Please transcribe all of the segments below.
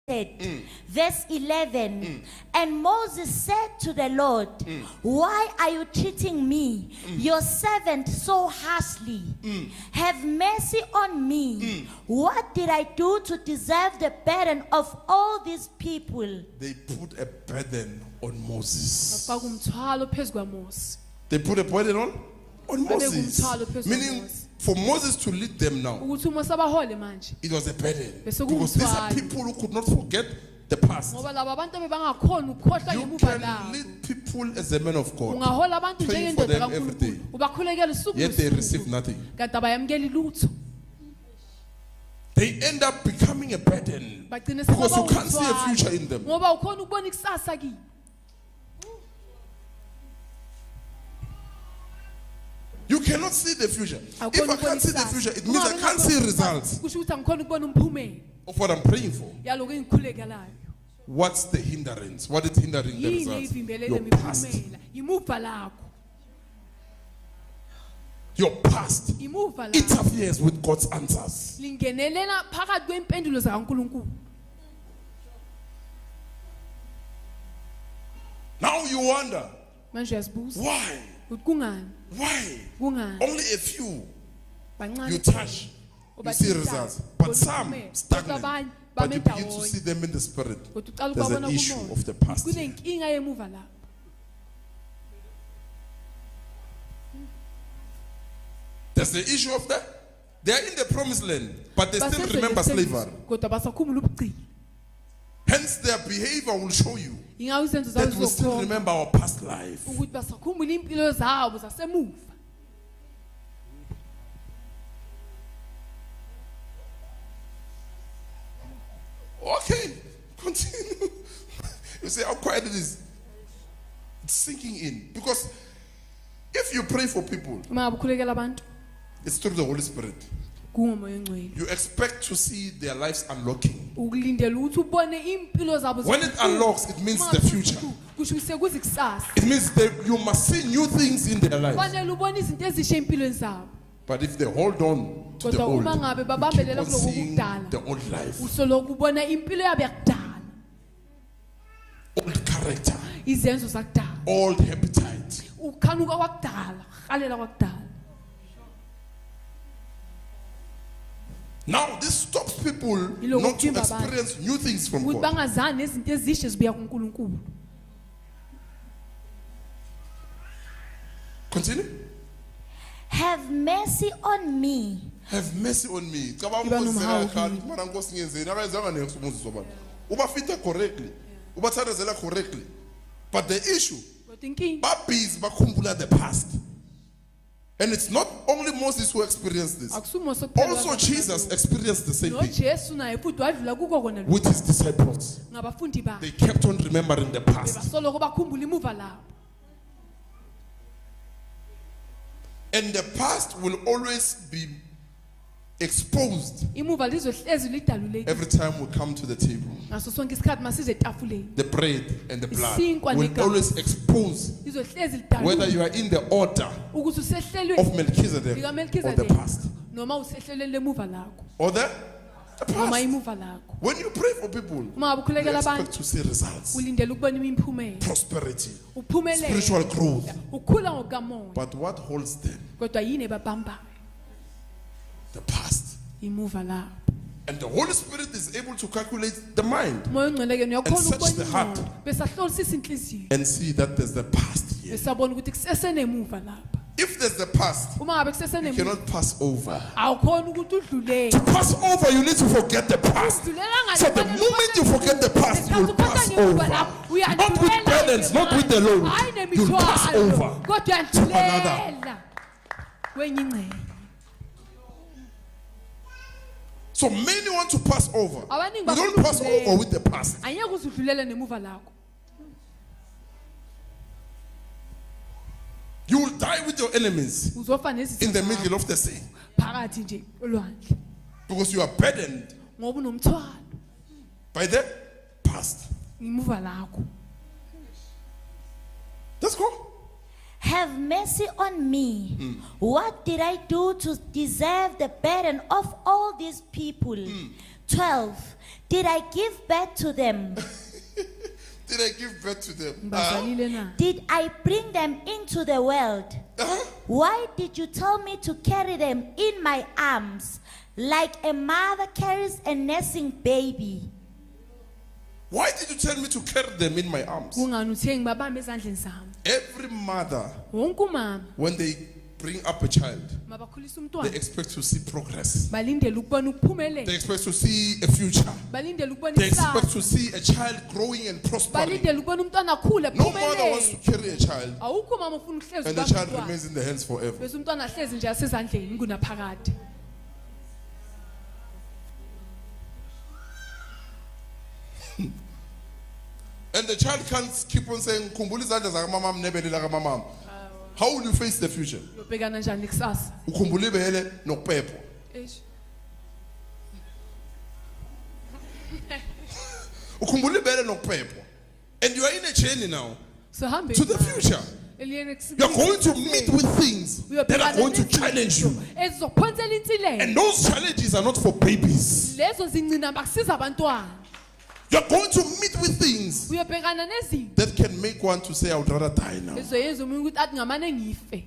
Verse 11. And Moses said to the Lord, why are you treating me, your servant, so harshly? Have mercy on me. What did I do to deserve the burden of all these people? They put a burden on Moses. Bafaka umthwalo phezu kwaMose. They put a burden on Moses. umthwalo phezu Meaning, kwaMose. for Moses to lead them now, Ukuthi uMose abahole manje. it was a burden. Bese Because these are kuwumthwalo. people who could not forget the past. Ngoba laba abantu bebangakhona ukukhohlwa You ngemuva can labo. lead people as a man of God, Ungahola abantu praying for njengendoda them every day, kaNkulunkulu. Ubakhulekela usuku yet they nosuku. receive nothing. Kanti abayamukeli lutho. They end up becoming a burden Bagcine because sebaba you can't see a umthwalo. future in them. Ngoba ukhona ukubona ikusasa kibo. You cannot see the future. If I Awukhona can't ukubona see the ikusasa. future, it means I Uma can't see results kusho ukuthi angikhona ukubona umphumela of what I'm praying for. yaloko engikhulekelayo. What's the hindrance? What is hindering the Yini results? evimbele Your le past. miphumela? Imuva lakho. Your past Imuva lakho. interferes with God's answers. Lingenelela phakathi kwempendulo zikaNkulunkulu. Now you wonder, Manje uyazibuza why? ukuthi kungani? Why? Kungani? Only a few Bancane. you touch, you see results. But some stagnant. But you begin to see them in the spirit. There's an issue of the past. Kunenkinga yemuva lapho. There's the issue of that. They are in the promised land, but they still remember slavery. Kodwa basakhumbula ubugcili. Hence, their behavior will show you Ingawa izenzo that zabo we still zizokhomba remember our past life. ukuthi basakhumbula impilo zabo zasemuva. Okay, continue. You see how quiet it is? It's sinking in. Because if you pray for people, Uma ukhulekela abantu it's through the Holy Spirit. kungomoya ongcwele. You expect to see their lives unlocking. Ukulindela ukuthi ubone impilo zabo. When it unlocks, it means the future. Kusho sekuza ikusasa. It means that you must see new things in their lives. Fanele ubone izinto ezisha empilweni zabo. But if they hold on to the Kodwa old, uma ngabe you keep babambelela on kuloko seeing kudala. the old life, Usoloku ubona impilo yabo yakudala. old character, Izenzo zakudala. old appetite. Ukhanuka kwakudala, halela kwakudala. Now this stops people Yilokho not to kuvimba abantu. experience new things from Ukuthi God. bangazani nezinto ezisha zibuya kuNkulunkulu. Continue. Have mercy on me. Have mercy on me. Cabanga Iba ukuthi nomhawu kanti mara Nkosi ngenzeni abazanga next umuntu sobala. Ubafita correctly. Ubathandazela correctly. But the issue, Kodwa inkinga babhizi bakhumbula the past. And it's not only Moses who experienced this. akusumose kuphela. Also Jesus experienced the same thing noJesu naye futhi wadlula kuko kona lokho. with his disciples. Ngabafundi bakhe. They kept on remembering the past. Basoloko bakhumbula imuva lapho. And the past will always be exposed Imuva lizohlezi lidalulekile. every time we come to the table. Ngaso sonke isikhathi masize etafuleni. The bread and the blood Isinkwa will negazi. always expose Lizohlezi whether lidalulekile. you are in the order Ukuthi usehlelweni of Melchizedek lika or the Melchizedek past. noma usehlelweni lemuva lakho. Or the Noma past. imuva lakho. When you pray for people, Uma you ukhulekela expect abantu to see results, ulindele ukubona imiphumela. prosperity, Uphumelele. spiritual growth. Ukhula ngokamoya. But what holds them? Kodwa yini ebabambayo? The past. Imuva lapho. And the Holy Spirit is able to calculate the mind Moya ongcwele ke uyakhona search the ukubona heart. ingqondo. Besahlolisisa inhliziyo. and see that there's the past here. Besabona ukuthi kusesenemuva lapha. If there's the past, Uma ngabe you kusesenemuva cannot pass over. awukhona ukuthi udlulele. To pass over, you need to forget the past. So the moment you forget the past, you will pass over. Not with burdens, not with the load. You'll pass over. Kodwa yandlulela kwenye ingcele. So many want to pass over. Abaningi You don't bafuna pass ukudlulela. over with the past. Anyeke uze udlulele nemuva lakho. You will die with your enemies Uzofa nezitha in the zakho middle of the sea phakathi nje olwandle. because you are burdened Ngoba unomthwalo by the past. imuva lakho. Let's go. have mercy on me. What did I do to deserve the burden of all these people? 12. Did I give birth to them? Did I give birth to them? Ngibazalile na? Did I bring them into the world? Why did you tell me to carry them in my arms like a mother carries a nursing baby? Why did you tell me to carry them in my arms? Kungani uthe ngibabambe ezandleni zami? Every mother, Wonke umama when they bring up a child, mabakhulisa they umntwana expect to see progress. balindele ukubona They ukuphumelela, expect to see a future. balindele ukubona They expect ikusasa, to see a child growing and prospering. balindele ukubona umntwana akhule No mother wants to aphumelele. carry a child Awukho umama ufuna ukuhlezi and the ubambe child umntwana, remains in the hands forever. bese umntwana ahlezi nje asezandleni kunaphakade. And the child can't keep on saying, "Khumbula izandla zakamama, nebele lakamama." How will you face the future? Uyobhekana njani kusasa? Ukhumbula ibele nokuphepha. Eish. Ukhumbula ibele nokuphepha. And you are in a journey now So hambe to the future. You are going to meet with things that are going to challenge you. ezizokuphonsela insilelo. And those challenges are not for babies. Lezo zingcinamba kusiza abantwana. You are going to meet with things Uyobhekana nezinto that can make one to say, "I would rather die now." ezoyenza umuntu ukuthi athi ngamane ngife.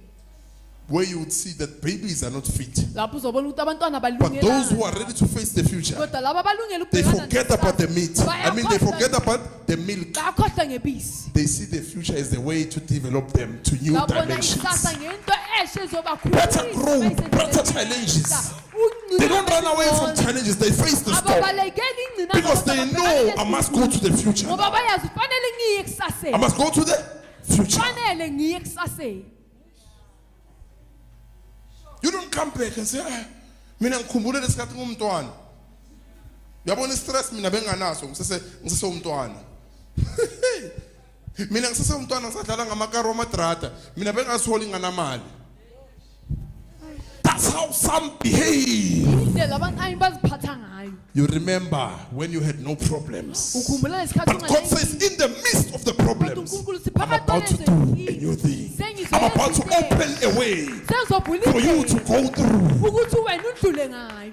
Where you would see that babies are not fit. Lapho uzobona ukuthi abantwana But those who are balungela. ready to face the future, Kodwa laba balungela they ukubhekana forget about the meat. I mean, they forget Bayakhohlwa- about the milk. bayakhohlwa ngebisi. They see the future as the way to develop them to new Babona dimensions. ikusasa ngento eshe ezobakhulisa, Better grow, bayisebenzise better ngendlela. challenges. Ungcina They don't run away from bezibona. challenges, they face the storm. Ababalekeli ingcina Because ngoba they babhekana know I nezimo. must go to the future. Ngoba bayazi kufanele ngiye I ekusaseni. must go to the future. Kufanele ngiye ekusaseni. You don't come back and say, mina ngikhumbule lesikhathi ngumntwana. Uyabona stress mina benganaso ngisese umntwana. Mina ngisese umntwana ngisadlala ngamakaro amadrata. Mina bengasiholi nganamali. That's how some behave. Indlela abantu baziphatha ngayo. You remember when you had no problems. Ukhumbula lesikhathi But God says, in the midst of the problems, I'm about to do a new thing. I'm about to open a way for you to go through. ukuthi wena udlule ngayo.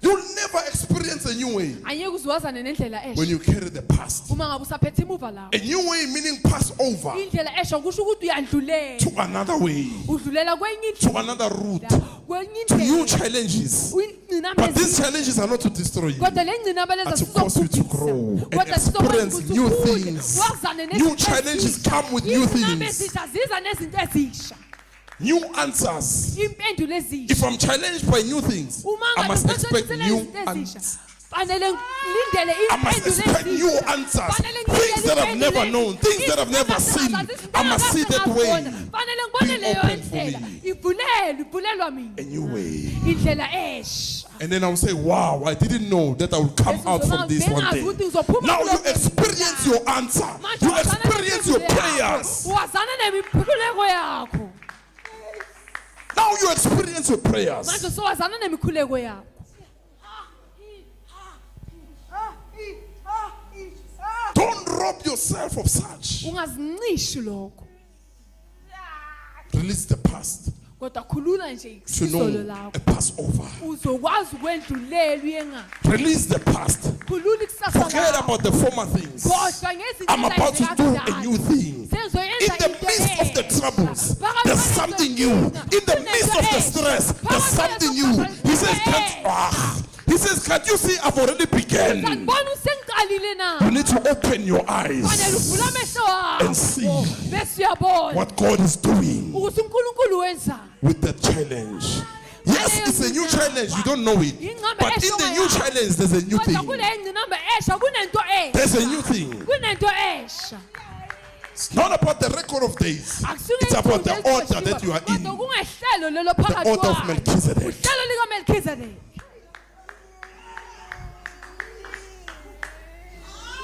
You'll never experience a new way Angeke uzwazane nendlela esha. when you carry the past. Uma ngabe usaphethe imuva lawo. A new way meaning pass over Indlela esha kusho ukuthi uyandlulela. to another way, Udlulela kwenye to another route, kwenye to new indlela. challenges. Uyingcinamba But these challenges are not to destroy you, kodwa le ngcinamba lezi but to cause you to grow and experience new things. New challenges come with new things, ezisha ziza nezinto ezisha. new answers. Impendulo ezisha. If I'm challenged by new things, I must expect new answers. Fanele ngilindele I must expect new answers. Things that I've never known, things that I've never seen. I must see that way. Fanele ngibone leyo open for ndlela. me. Ivulelwa mina. A new way. Indlela esha. And then I'll say, wow, I didn't know that I would come out from this one day. Now you experience your answer. You experience your prayers. Wazana nemikhuleko yakho. Now you experience your prayers. Manje sowazana nemikhuleko yakho. Don't rob yourself of such. Ungazincishi lokho. Release the past Kodwa khulula nje to ikusolo know lakho. a Passover. Uzokwazi ukwendlulela uyenga. Release the past. Khulula ikusasa Forget lakho. about the former things. Kodwa ngezinto I'm about to do a ezakudala. new thing. In Senzoyenza the into midst of the entsha. troubles, Phakathi there's kwalento something new. In the midst of the stress, there's something new. He says, can't you see I've already begun? Sanibona usengiqalile na. You need to open your Fanele uvule eyes amehlo akho. and see Bese uyabona what God is doing ukuthi uNkulunkulu wenza. with the challenge. Yes, it's a new challenge. You don't know it. But in the new challenge, there's a new Kodwa thing. kule ngcinamba esha kunento esha. There's a new thing. Kunento esha. It's not about the record of days. It's about the order that you are in. Kodwa kungehlelo lelo The phakathi order of kwayo. Melchizedek. Uhlelo likaMelchizedek.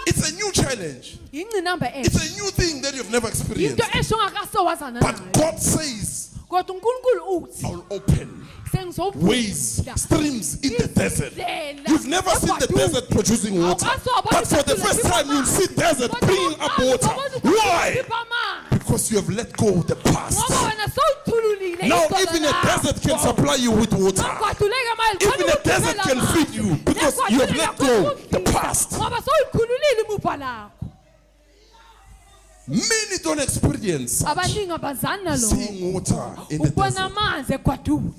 It's a new challenge. Ingcinamba It's esha. a new thing that you've never experienced. Into esha ongakasowazana But nayo. God says, Kodwa uNkulunkulu uthi I'll open sengizovula ways, streams in the desert. izindlela You've never seen the desert producing water. But for the first time, you'll see desert bringing up water. Why? Because you have let go of the past. ngoba wena sowuthululile Now izono even a lakho. desert can supply you with water. Ngakwahluleka manje, Even khona a desert ukuthumela can amanzi. feed you because you have let go of the past. Ngoba sowulikhululile imuva lakho. Many don't experience Abaningi abazani nalo. seeing water in the Ubona desert. amanzi egwadule.